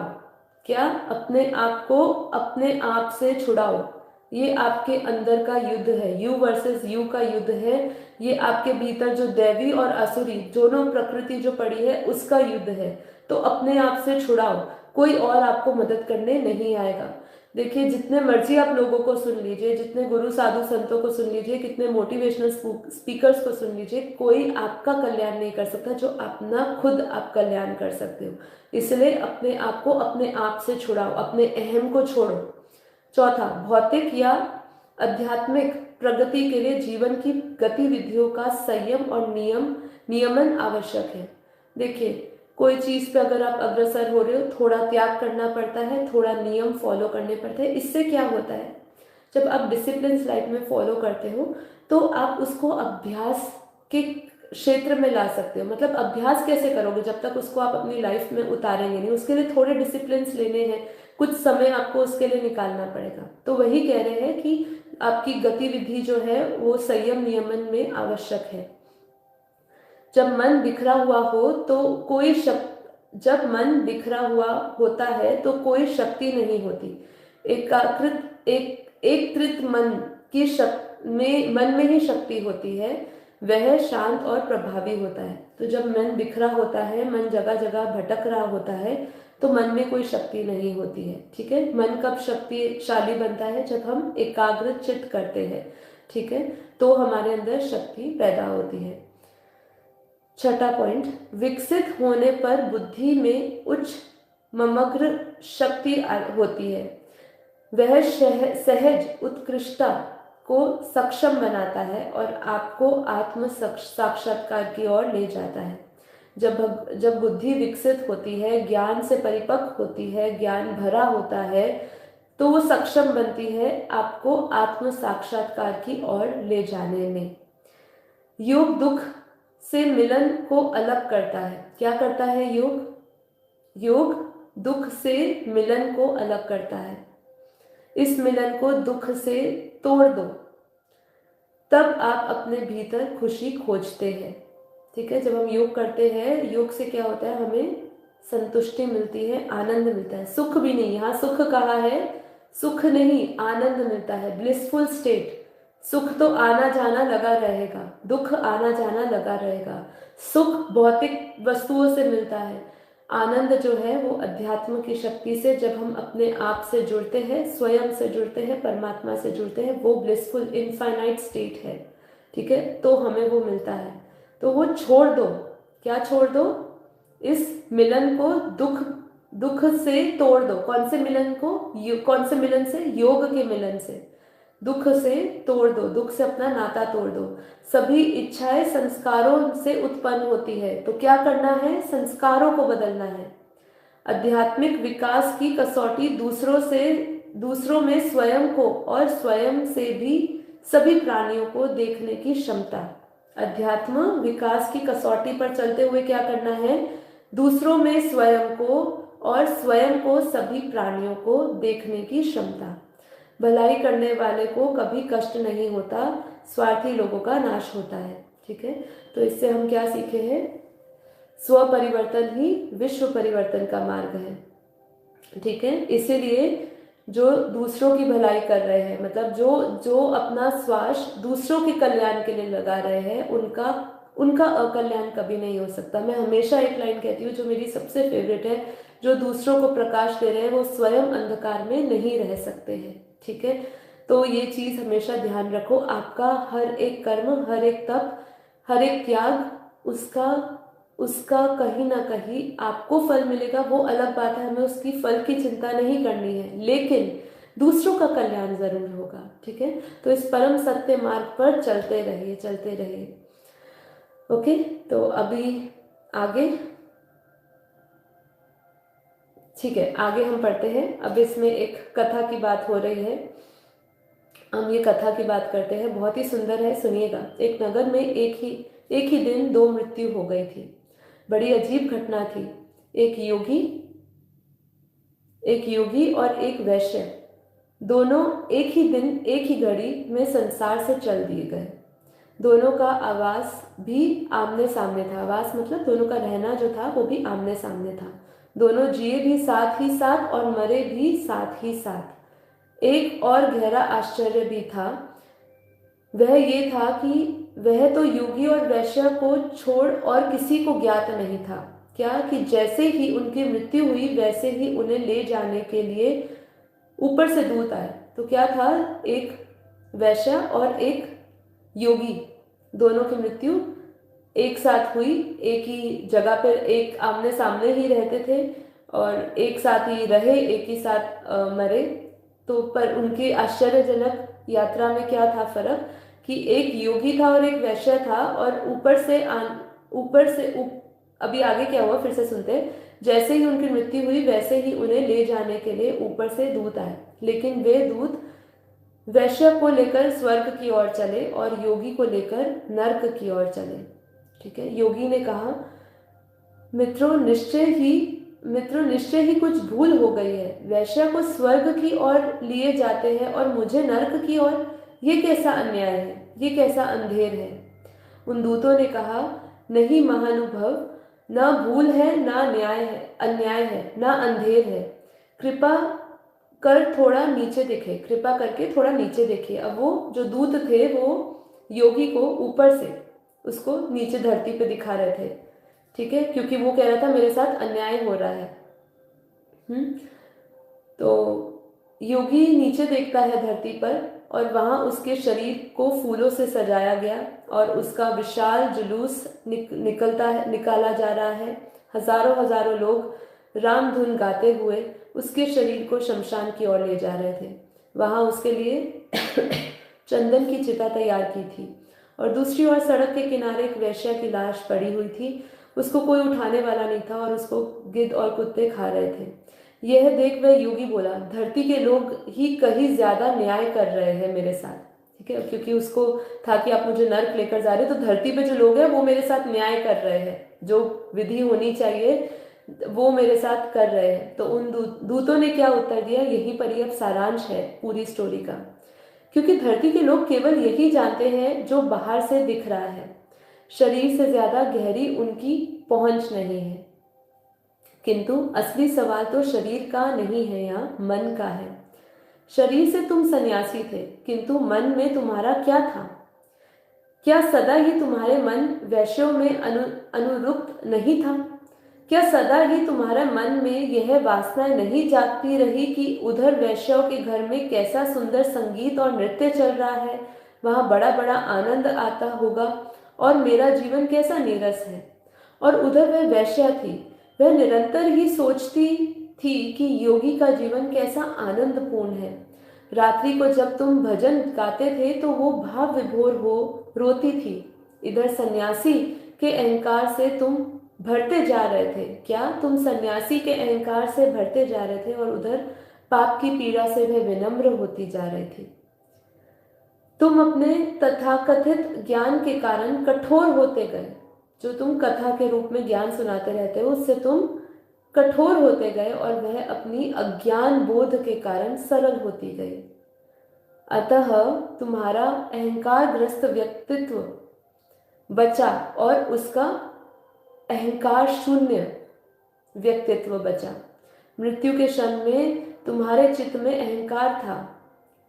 क्या? अपने आप को अपने आप से छुड़ाओ। ये आपके अंदर का युद्ध है, यू वर्सेस यू का युद्ध है। ये आपके भीतर जो दैवी और असुरी दोनों प्रकृति जो पड़ी है उसका युद्ध है। तो अपने आप से छुड़ाओ, कोई और आपको मदद करने नहीं आएगा। देखिए, जितने मर्जी आप लोगों को सुन लीजिए, जितने गुरु साधु संतों को सुन लीजिए, कितने मोटिवेशनल स्पीकर्स को सुन लीजिए, कोई आपका कल्याण नहीं कर सकता जो अपना खुद आप कल्याण कर सकते हो। इसलिए अपने आप को अपने आप से छुड़ाओ, अपने अहम को छोड़ो। चौथा, भौतिक या आध्यात्मिक प्रगति के लिए जीवन की गतिविधियों का संयम और नियमन आवश्यक है। देखिए, कोई चीज पे अगर आप अग्रसर हो रहे हो, थोड़ा त्याग करना पड़ता है, थोड़ा नियम फॉलो करने पड़ते हैं। इससे क्या होता है, जब आप डिसिप्लिन लाइफ में फॉलो करते हो तो आप उसको अभ्यास के क्षेत्र में ला सकते हो। मतलब अभ्यास कैसे करोगे, जब तक उसको आप अपनी लाइफ में उतारेंगे नहीं। उसके लिए थोड़े डिसिप्लिन लेने हैं, कुछ समय आपको उसके लिए निकालना पड़ेगा। तो वही कह रहे हैं कि आपकी गतिविधि जो है वो संयम नियमन में आवश्यक है। जब मन बिखरा हुआ हो तो जब मन बिखरा हुआ होता है तो कोई शक्ति नहीं होती। एकत्रित मन में ही शक्ति होती है, वह शांत और प्रभावी होता है। तो जब मन बिखरा होता है, मन जगह जगह भटक रहा होता है, तो मन में कोई शक्ति नहीं होती है। ठीक है, मन कब शक्तिशाली बनता है, जब हम एकाग्र चित्त करते हैं। ठीक है, तो हमारे अंदर शक्ति पैदा होती है। छठा पॉइंट, विकसित होने पर बुद्धि में उच्च ममग्र शक्ति होती है। वह सहज उत्कृष्टता को सक्षम बनाता है और आपको आत्म साक्षात्कार की ओर ले जाता है। जब बुद्धि विकसित होती है, ज्ञान से परिपक्व होती है, ज्ञान भरा होता है, तो वो सक्षम बनती है आपको आत्म साक्षात्कार की ओर ले जाने में। योग दुख से मिलन को अलग करता है। क्या करता है योग? दुख से मिलन को अलग करता है। इस मिलन को दुख से तोड़ दो, तब आप अपने भीतर खुशी खोजते हैं। ठीक है, जब हम योग करते हैं, योग से क्या होता है, हमें संतुष्टि मिलती है, आनंद मिलता है। सुख भी नहीं, यहाँ सुख कहा है, सुख नहीं, आनंद मिलता है, ब्लिसफुल स्टेट। सुख तो आना जाना लगा रहेगा, दुख आना जाना लगा रहेगा। सुख भौतिक वस्तुओं से मिलता है, आनंद जो है वो अध्यात्म की शक्ति से, जब हम अपने आप से जुड़ते हैं, स्वयं से जुड़ते हैं, परमात्मा से जुड़ते हैं, वो ब्लिसफुल इनफाइनाइट स्टेट है। ठीक है, तो हमें वो मिलता है। तो वो छोड़ दो, क्या छोड़ दो, इस मिलन को, दुख से तोड़ दो। कौन से मिलन को, कौन से मिलन से, योग के मिलन से। दुख से तोड़ दो, दुख से अपना नाता तोड़ दो। सभी इच्छाएं संस्कारों से उत्पन्न होती है, तो क्या करना है, संस्कारों को बदलना है। आध्यात्मिक विकास की कसौटी दूसरों में स्वयं को और स्वयं से भी सभी प्राणियों को देखने की क्षमता। अध्यात्म विकास की कसौटी पर चलते हुए क्या करना है, दूसरों में स्वयं को और स्वयं को सभी प्राणियों को देखने की क्षमता। भलाई करने वाले को कभी कष्ट नहीं होता, स्वार्थी लोगों का नाश होता है। ठीक है, तो इससे हम क्या सीखे हैं, स्व परिवर्तन ही विश्व परिवर्तन का मार्ग है। ठीक है, इसीलिए जो दूसरों की भलाई कर रहे हैं, मतलब जो अपना श्वास दूसरों के कल्याण के लिए लगा रहे हैं, उनका अकल्याण कभी नहीं हो सकता। मैं हमेशा एक लाइन कहती हूँ जो मेरी सबसे फेवरेट है, जो दूसरों को प्रकाश दे रहे हैं वो स्वयं अंधकार में नहीं रह सकते हैं। ठीक है, तो ये चीज हमेशा ध्यान रखो। आपका हर एक कर्म, हर एक तप, हर एक त्याग, उसका कहीं ना कहीं आपको फल मिलेगा, वो अलग बात है, हमें उसकी फल की चिंता नहीं करनी है, लेकिन दूसरों का कल्याण जरूर होगा। ठीक है, तो इस परम सत्य मार्ग पर चलते रहिए, चलते रहिए। ओके, तो अभी आगे, ठीक है, आगे हम पढ़ते हैं। अब इसमें एक कथा की बात हो रही है, हम ये कथा की बात करते हैं, बहुत ही सुंदर है, सुनिएगा। एक नगर में एक ही दिन दो मृत्यु हो गई थी। बड़ी अजीब घटना थी। एक योगी और एक वैश्य, दोनों एक ही दिन एक ही घड़ी में संसार से चल दिए गए। दोनों का आवास भी आमने सामने था। आवास मतलब दोनों का रहना जो था वो भी आमने सामने था। दोनों जिए भी साथ ही साथ और मरे भी साथ ही साथ। एक और गहरा आश्चर्य भी था, वह ये था कि वह तो योगी और वैश्य को छोड़ और किसी को ज्ञात नहीं था। क्या कि जैसे ही उनकी मृत्यु हुई वैसे ही उन्हें ले जाने के लिए ऊपर से दूत आए। तो क्या था, एक वैश्य और एक योगी, दोनों की मृत्यु एक साथ हुई, एक ही जगह पर, एक आमने सामने ही रहते थे और एक साथ ही रहे, एक ही साथ मरे। तो पर उनकी आश्चर्यजनक यात्रा में क्या था फर्क, कि एक योगी था और एक वैश्य था, और अभी आगे क्या हुआ फिर से सुनते हैं। जैसे ही उनकी मृत्यु हुई वैसे ही उन्हें ले जाने के लिए ऊपर से दूत आए, लेकिन वे दूत वैश्य को लेकर स्वर्ग की ओर चले और योगी को लेकर नर्क की ओर चले। ठीक है, योगी ने कहा, मित्रों निश्चय ही कुछ भूल हो गई है। वैश्य को स्वर्ग की ओर लिए जाते हैं और मुझे नर्क की ओर। ये कैसा अन्याय है, ये कैसा अंधेर है। उन दूतों ने कहा, नहीं महानुभव, ना भूल है, ना अन्याय है, ना अंधेर है। कृपा कर थोड़ा नीचे देखे, कृपा करके थोड़ा नीचे देखिए। अब वो जो दूत थे वो योगी को ऊपर से उसको नीचे धरती पे दिखा रहे थे। ठीक है, क्योंकि वो कह रहा था मेरे साथ अन्याय हो रहा है। तो योगी नीचे देखता है धरती पर और वहां उसके शरीर को फूलों से सजाया गया और उसका विशाल जुलूस निकाला जा रहा है। हजारों हजारों लोग राम धुन गाते हुए उसके शरीर को शमशान की ओर ले जा रहे थे। वहां उसके लिए चंदन की चिता तैयार की थी और दूसरी ओर सड़क के किनारे एक वैश्य की लाश पड़ी हुई थी। उसको कोई उठाने वाला नहीं था और उसको गिद्ध और कुत्ते खा रहे थे। यह देख वह योगी बोला, धरती के लोग ही कहीं ज्यादा न्याय कर रहे हैं मेरे साथ। ठीक है, क्योंकि उसको था कि आप मुझे नर्क लेकर जा रहे, तो धरती पे जो लोग हैं वो मेरे साथ न्याय कर रहे हैं। जो विधि होनी चाहिए, वो मेरे साथ कर रहे हैं। तो उन दूतों ने क्या उत्तर दिया, यहीं पर ही अब सारांश है पूरी स्टोरी का। क्योंकि धरती के लोग केवल यही जानते हैं जो बाहर से दिख रहा है, शरीर से ज्यादा गहरी उनकी पहुंच नहीं है। किंतु असली सवाल तो शरीर का नहीं है, यहाँ मन का है। शरीर से तुम सन्यासी थे, किंतु मन में तुम्हारा क्या था? क्या सदा ही तुम्हारे मन वैश्यों में अनुरुक्त नहीं था? क्या सदा ही तुम्हारे मन में यह वासना नहीं जागती रही कि उधर वैश्यों के घर में कैसा सुंदर संगीत और नृत्य चल रहा है, वहां बड़ा बड़ा आनंद आता होगा, और मेरा जीवन कैसा नीरस है? और उधर वह वैश्या थी, वह निरंतर ही सोचती थी कि योगी का जीवन कैसा आनंदपूर्ण है। रात्रि को जब तुम भजन गाते थे तो वो भाव विभोर हो रोती थी। इधर सन्यासी के अहंकार से तुम भरते जा रहे थे। क्या तुम सन्यासी के अहंकार से भरते जा रहे थे, और उधर पाप की पीड़ा से वह विनम्र होती जा रही थी। तुम अपने तथाकथित ज्ञान के कारण कठोर होते गए। जो तुम कथा के रूप में ज्ञान सुनाते रहते हो, उससे तुम कठोर होते गए, और वह अपनी अज्ञान बोध के कारण सरल होती गई। अतः तुम्हारा अहंकारग्रस्त व्यक्तित्व बचा, और उसका अहंकार शून्य व्यक्तित्व बचा। मृत्यु के क्षण में तुम्हारे चित्त में अहंकार था,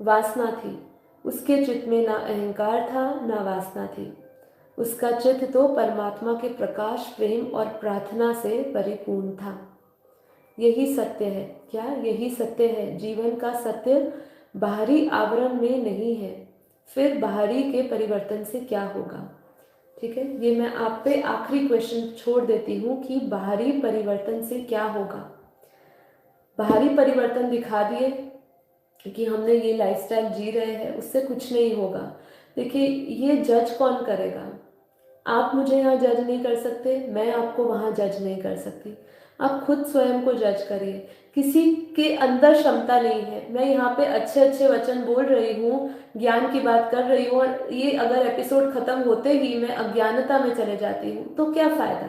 वासना थी। उसके चित्त में ना अहंकार था ना वासना थी। उसका चित्त तो परमात्मा के प्रकाश, प्रेम और प्रार्थना से परिपूर्ण था। यही सत्य है। क्या यही सत्य है? जीवन का सत्य बाहरी आवरण में नहीं है। फिर बाहरी के परिवर्तन से क्या होगा? ठीक है, ये मैं आप पे आखिरी क्वेश्चन छोड़ देती हूँ कि बाहरी परिवर्तन से क्या होगा। बाहरी परिवर्तन दिखा दिए कि हमने ये लाइफस्टाइल जी रहे हैं, उससे कुछ नहीं होगा। देखिए, ये जज कौन करेगा? आप मुझे यहाँ जज नहीं कर सकते, मैं आपको वहाँ जज नहीं कर सकती। आप खुद स्वयं को जज करिए। किसी के अंदर क्षमता नहीं है। मैं यहाँ पे अच्छे अच्छे वचन बोल रही हूँ, ज्ञान की बात कर रही हूँ, और ये अगर एपिसोड खत्म होते ही मैं अज्ञानता में चले जाती हूँ तो क्या फायदा?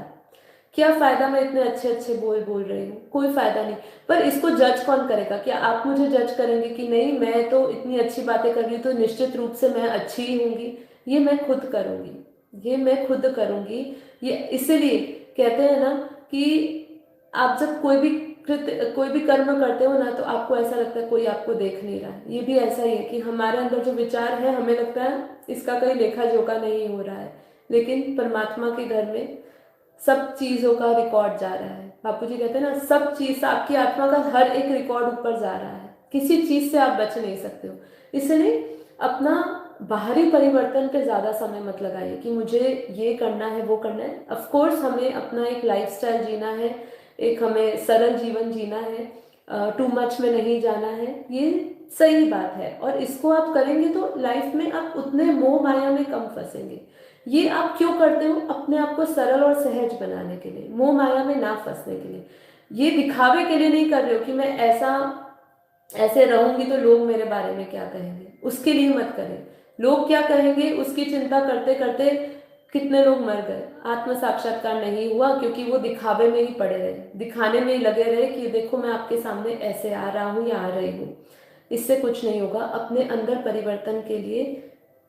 क्या फायदा? मैं इतने अच्छे अच्छे बोल रही हूँ, कोई फायदा नहीं। पर इसको जज कौन करेगा? क्या आप मुझे जज करेंगे कि नहीं, मैं तो इतनी अच्छी बातें कर रही हूँ तो निश्चित रूप से मैं अच्छी ही होंगी? ये मैं खुद करूँगी, ये मैं खुद करूँगी। ये इसीलिए कहते हैं ना कि आप जब कोई भी कर्म करते हो ना, तो आपको ऐसा लगता है कोई आपको देख नहीं रहा है। ये भी ऐसा ही है कि हमारे अंदर जो विचार है, हमें लगता है इसका कहीं लेखा जोखा नहीं हो रहा है, लेकिन परमात्मा के घर में सब चीजों का रिकॉर्ड जा रहा है। बापू जी कहते हैं ना, सब चीज, आपकी आत्मा का हर एक रिकॉर्ड ऊपर जा रहा है। किसी चीज से आप बच नहीं सकते हो। इसलिए अपना बाहरी परिवर्तन पे ज्यादा समय मत लगाइए कि मुझे ये करना है, वो करना है। ऑफ कोर्स हमें अपना एक लाइफस्टाइल जीना है, एक हमें सरल जीवन जीना है, टू मच में नहीं जाना है, ये सही बात है। और इसको आप करेंगे तो लाइफ में आप उतने मोह माया में कम फंसेंगे। ये आप क्यों करते हो? अपने आप को सरल और सहज बनाने के लिए, मोह माया में ना फंसने के लिए। ये दिखावे के लिए नहीं कर रहे हो कि मैं ऐसे रहूंगी तो लोग मेरे बारे में क्या कहेंगे, उसके लिए मत करें। लोग क्या कहेंगे उसकी चिंता करते करते कितने लोग मर गए, आत्म साक्षात्कार नहीं हुआ, क्योंकि वो दिखावे में ही पड़े रहे, दिखाने में ही लगे रहे कि देखो मैं आपके सामने ऐसे आ रहा हूँ या आ रही हूँ। इससे कुछ नहीं होगा। अपने अंदर परिवर्तन के लिए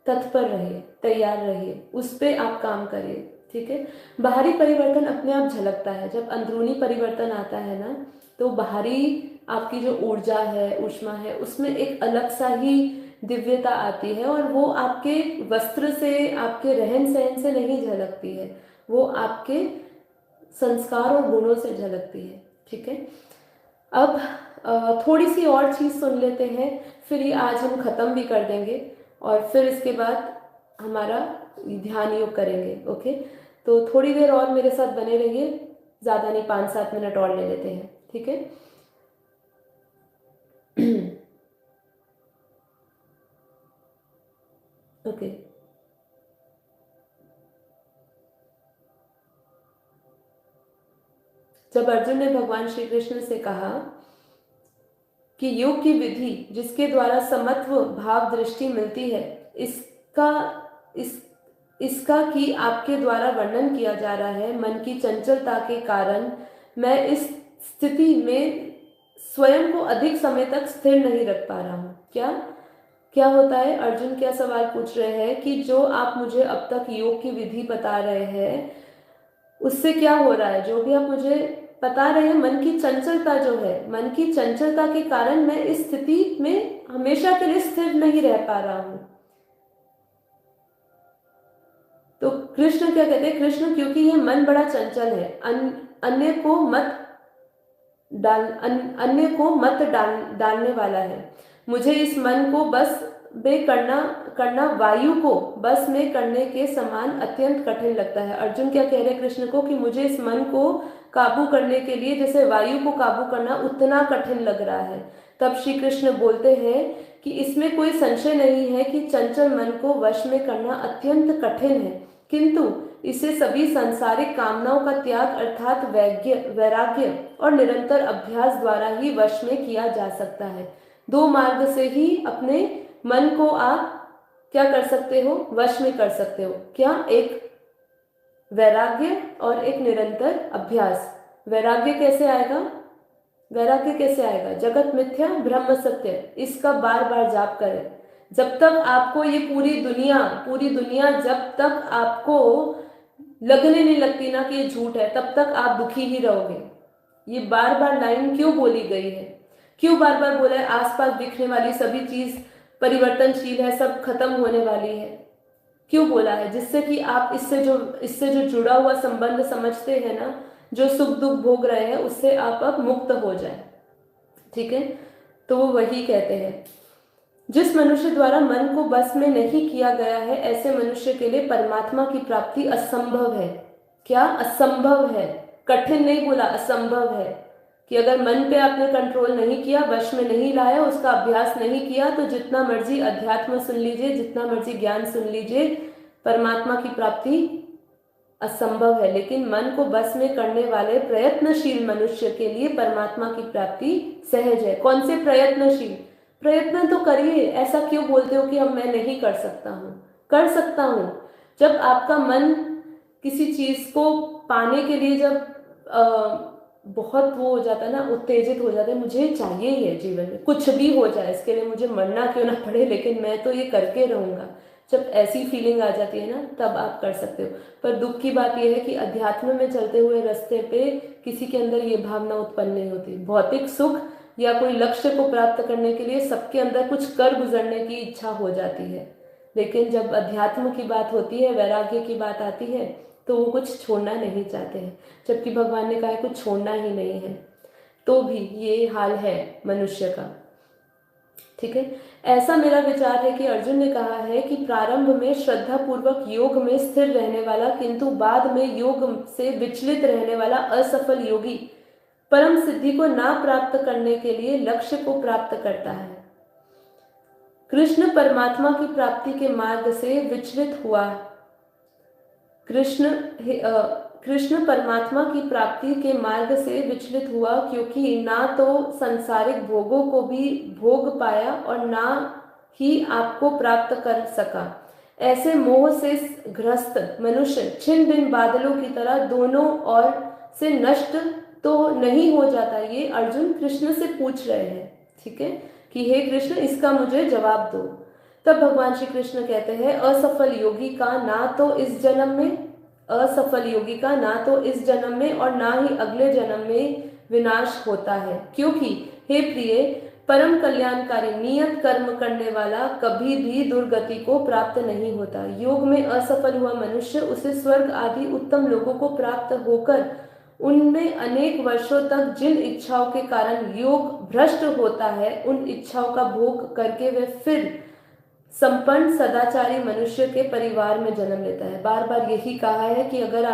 तत्पर रहिए, तैयार रहिए, उस पर आप काम करिए। ठीक है, बाहरी परिवर्तन अपने आप झलकता है। जब अंदरूनी परिवर्तन आता है ना, तो बाहरी आपकी जो ऊर्जा है, ऊष्मा है, उसमें एक अलग सा ही दिव्यता आती है, और वो आपके वस्त्र से, आपके रहन सहन से नहीं झलकती है, वो आपके संस्कार और गुणों से झलकती है। ठीक है, अब थोड़ी सी और चीज सुन लेते हैं, फिर ये आज हम खत्म भी कर देंगे, और फिर इसके बाद हमारा ध्यान योग करेंगे। ओके, तो थोड़ी देर और मेरे साथ बने रहिए, ज्यादा नहीं, 5-7 मिनट और ले लेते हैं। ठीक है। ओके, जब अर्जुन ने भगवान श्री कृष्ण से कहा कि योग की विधि जिसके द्वारा समत्व भाव दृष्टि मिलती है, इसका इस इसका कि आपके द्वारा वर्णन किया जा रहा है, मन की चंचलता के कारण मैं इस स्थिति में स्वयं को अधिक समय तक स्थिर नहीं रख पा रहा हूँ। क्या क्या होता है? अर्जुन क्या सवाल पूछ रहे हैं कि जो आप मुझे अब तक योग की विधि बता रहे हैं उससे क्या हो रहा है? जो भी आप मुझे बता रहे हैं, मन की चंचलता जो है, मन की चंचलता के कारण मैं इस स्थिति में हमेशा के लिए स्थिर नहीं रह पा रहा हूं। तो कृष्ण क्या कहते हैं? कृष्ण, क्योंकि ये मन बड़ा चंचल है, अन्य को मत डालने वाला है। मुझे इस मन को बस में करना वायु को बस में करने के समान अत्यंत कठिन लगता है। अर्जुन क्या कह रहे हैं कृष्ण को कि मुझे इस मन को काबू करने के लिए जैसे वायु को काबू करना उतना कठिन लग रहा है। तब श्री कृष्ण बोलते हैं कि इसमें कोई संशय नहीं है कि चंचल मन को वश में करना अत्यंत कठिन है, किंतु इसे सभी सांसारिक कामनाओं का त्याग अर्थात वैराग्य और निरंतर अभ्यास द्वारा ही वश में किया जा सकता है। दो मार्ग से ही अपने मन को आप क्या कर सकते हो? वश में कर सकते हो। क्या? एक वैराग्य और एक निरंतर अभ्यास। वैराग्य कैसे आएगा? वैराग्य कैसे आएगा? जगत मिथ्या ब्रह्म सत्य, इसका बार बार जाप करें। जब तक आपको ये पूरी दुनिया जब तक आपको लगने नहीं लगती ना कि ये झूठ है, तब तक आप दुखी ही रहोगे। ये बार बार लाइन क्यों बोली गई है? क्यों बार बार बोला है? आसपास दिखने वाली सभी चीज परिवर्तनशील है, सब खत्म होने वाली है। क्यों बोला है? जिससे कि आप इससे जो जुड़ा हुआ संबंध समझते हैं ना, जो सुख दुख भोग रहे हैं, उससे आप अब मुक्त हो जाए। ठीक है? तो वो वही कहते हैं, जिस मनुष्य द्वारा मन को बस में नहीं किया गया है, ऐसे मनुष्य के लिए परमात्मा की प्राप्ति असंभव है। क्या? असंभव है। कठिन नहीं बोला, असंभव है। कि अगर मन पे आपने कंट्रोल नहीं किया, वश में नहीं लाया, उसका अभ्यास नहीं किया, तो जितना मर्जी अध्यात्म सुन लीजिए, जितना मर्जी ज्ञान सुन लीजिए, परमात्मा की प्राप्ति असंभव है। लेकिन मन को बस में करने वाले प्रयत्नशील मनुष्य के लिए परमात्मा की प्राप्ति सहज है। कौन से प्रयत्नशील? प्रयत्न तो करिए। ऐसा क्यों बोलते हो कि अब मैं नहीं कर सकता हूँ? कर सकता हूँ। जब आपका मन किसी चीज को पाने के लिए जब बहुत वो हो जाता है ना, उत्तेजित हो जाता है, मुझे चाहिए ही है जीवन में, कुछ भी हो जाए इसके लिए, मुझे मरना क्यों ना पड़े, लेकिन मैं तो ये करके रहूंगा। जब ऐसी फीलिंग आ जाती है ना, तब आप कर सकते हो। पर दुख की बात यह है कि अध्यात्म में चलते हुए रास्ते पे किसी के अंदर ये भावना उत्पन्न नहीं होती। भौतिक सुख या कोई लक्ष्य को प्राप्त करने के लिए सबके अंदर कुछ कर गुजरने की इच्छा हो जाती है, लेकिन जब अध्यात्म की बात होती है, वैराग्य की बात आती है, तो वो कुछ छोड़ना नहीं चाहते हैं। जबकि भगवान ने कहा है कुछ छोड़ना ही नहीं है, तो भी ये हाल है मनुष्य का। ठीक है? ऐसा मेरा विचार है कि अर्जुन ने कहा है कि प्रारंभ में श्रद्धा पूर्वक योग में स्थिर रहने वाला, किंतु बाद में योग से विचलित रहने वाला असफल योगी परम सिद्धि को ना प्राप्त करने के लिए लक्ष्य को प्राप्त करता है। कृष्ण परमात्मा की प्राप्ति के मार्ग से विचलित हुआ। कृष्ण परमात्मा की प्राप्ति के मार्ग से विचलित हुआ, क्योंकि ना तो सांसारिक भोगों को भी भोग पाया और ना ही आपको प्राप्त कर सका। ऐसे मोह से ग्रस्त मनुष्य छिन्न भिन्न बादलों की तरह दोनों ओर से नष्ट तो नहीं हो जाता। ये अर्जुन कृष्ण से पूछ रहे हैं। ठीक है? कि हे कृष्ण, इसका मुझे जवाब दो। तब भगवान श्री कृष्ण कहते हैं, असफल योगी का ना तो इस जन्म में और ना ही अगले जन्म में विनाश होता है, क्योंकि हे प्रिय, परम कल्याणकारी नियत कर्म करने वाला कभी भी दुर्गति को प्राप्त नहीं होता। योग में असफल हुआ मनुष्य उसे स्वर्ग आदि उत्तम लोगों को प्राप्त होकर उनमें अनेक वर्षों तक जिन इच्छाओं के कारण योग भ्रष्ट होता है, उन इच्छाओं का भोग करके वे फिर संपन्न सदाचारी मनुष्य के परिवार में जन्म लेता है। बार बार यही कहा है कि अगर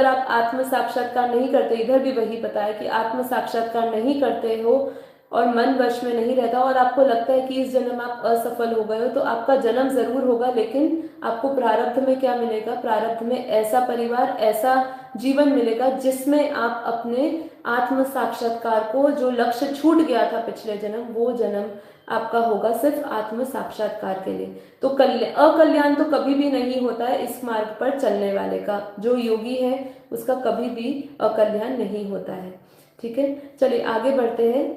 आप आत्म साक्षात्कार नहीं करते, इधर भी वही बताया कि आत्म साक्षात्कार नहीं करते हो और मन वश में नहीं रहता और आपको लगता है कि इस जन्म आप असफल हो गए हो, तो आपका जन्म जरूर होगा, लेकिन आपको प्रारब्ध में क्या मिलेगा? प्रारब्ध में ऐसा परिवार, ऐसा जीवन मिलेगा जिसमें आप अपने आत्म साक्षात्कार को, जो लक्ष्य छूट गया था पिछले जन्म, वो जन्म आपका होगा सिर्फ आत्म साक्षात्कार के लिए। तो अकल्याण तो कभी भी नहीं होता है इस मार्ग पर चलने वाले का। जो योगी है उसका कभी भी अकल्याण नहीं होता है। ठीक है, चलिए आगे बढ़ते हैं।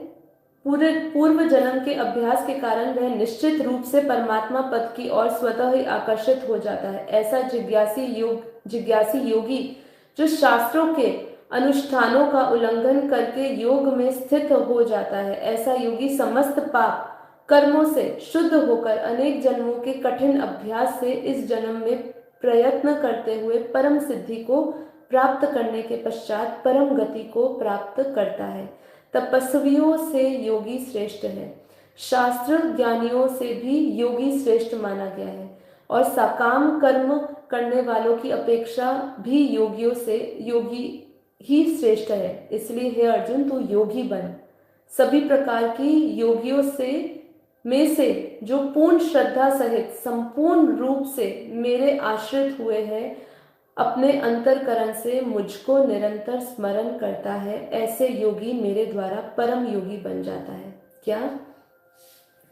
पूरे पूर्व जन्म के अभ्यास के कारण वह निश्चित रूप से परमात्मा पद की ओर स्वतः ही आकर्षित हो जाता है। ऐसा जिज्ञासी योगी जो शास्त्रों के अनुष्ठानों का उल्लंघन करके योग में स्थित हो जाता है, ऐसा योगी समस्त पाप कर्मों से शुद्ध होकर अनेक जन्मों के कठिन अभ्यास से इस जन्म में प्रयत्न करते हुए परम सिद्धि को प्राप्त करने के पश्चात परम गति को प्राप्त करता है। तपस्वियों से योगी श्रेष्ठ है, शास्त्र ज्ञानियों से भी योगी श्रेष्ठ माना गया है, और सकाम कर्म करने वालों की अपेक्षा भी योगियों से योगी ही श्रेष्ठ है। इसलिए हे अर्जुन, तू योगी बन। सभी प्रकार की योगियों में से जो पूर्ण श्रद्धा सहित संपूर्ण रूप से मेरे आश्रित हुए हैं, अपने अंतरकरण से मुझको निरंतर स्मरण करता है, ऐसे योगी मेरे द्वारा परम योगी बन जाता है। क्या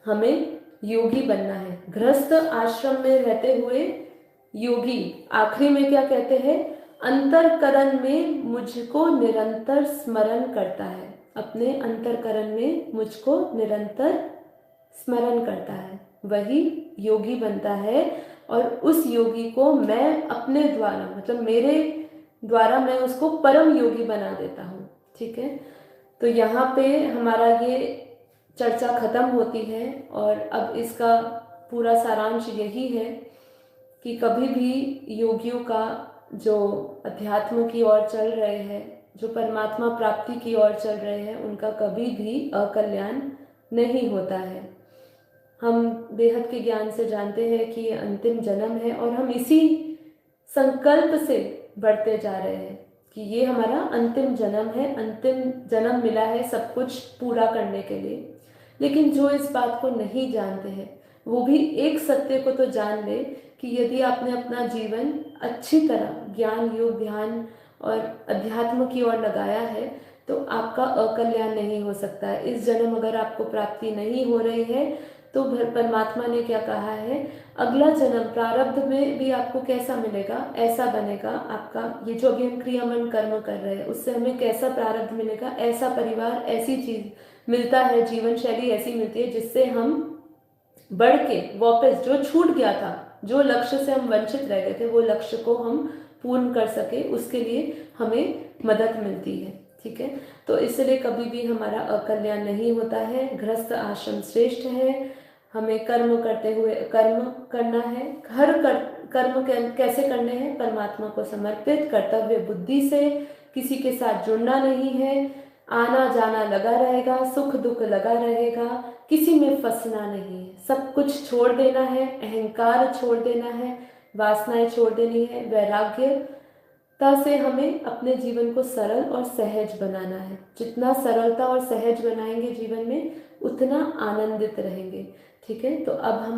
हमें योगी बनना है? गृहस्थ आश्रम में रहते हुए योगी आखिरी में क्या कहते हैं? अंतरकरण में मुझको निरंतर स्मरण करता है, अपने अंतरकरण में मुझको निरंतर स्मरण करता है, वही योगी बनता है। और उस योगी को मैं अपने द्वारा, मतलब मेरे द्वारा, मैं उसको परम योगी बना देता हूँ। ठीक है, तो यहाँ पे हमारा ये चर्चा खत्म होती है और अब इसका पूरा सारांश यही है कि कभी भी योगियों का जो अध्यात्म की ओर चल रहे हैं, जो परमात्मा प्राप्ति की ओर चल रहे हैं, उनका कभी भी अकल्याण नहीं होता है। हम बेहद के ज्ञान से जानते हैं कि ये अंतिम जन्म है और हम इसी संकल्प से बढ़ते जा रहे हैं कि ये हमारा अंतिम जन्म है, अंतिम जन्म मिला है सब कुछ पूरा करने के लिए। लेकिन जो इस बात को नहीं जानते हैं वो भी एक सत्य को तो जान ले कि यदि आपने अपना जीवन अच्छी तरह ज्ञान, योग, ध्यान और अध्यात्म की ओर लगाया है तो आपका अकल्याण नहीं हो सकता है। इस जन्म अगर आपको प्राप्ति नहीं हो रही है तो परमात्मा ने क्या कहा है, अगला जन्म प्रारब्ध में भी आपको कैसा मिलेगा, ऐसा बनेगा आपका। ये जो अभी हम क्रियामन कर्म कर रहे हैं उससे हमें कैसा प्रारब्ध मिलेगा, ऐसा परिवार, ऐसी चीज मिलता है, जीवन शैली ऐसी मिलती है जिससे हम बढ़ के वापस जो छूट गया था, जो लक्ष्य से हम वंचित रह गए थे, वो लक्ष्य को हम पूर्ण कर सके, उसके लिए हमें मदद मिलती है। ठीक है, तो इसलिए कभी भी हमारा अकल्याण नहीं होता है। गृहस्थ आश्रम श्रेष्ठ है, हमें कर्म करते हुए कर्म करना है। हर कर्म कैसे करने हैं? परमात्मा को समर्पित कर्तव्य बुद्धि से, किसी के साथ जुड़ना नहीं है, आना जाना लगा रहेगा, सुख दुख लगा रहेगा, किसी में फंसना नहीं है, सब कुछ छोड़ देना है, अहंकार छोड़ देना है, वासनाएं छोड़ देनी है, वैराग्यता से हमें अपने जीवन को सरल और सहज बनाना है। जितना सरलता और सहज बनाएंगे जीवन में उतना आनंदित रहेंगे। ठीक है, तो अब हम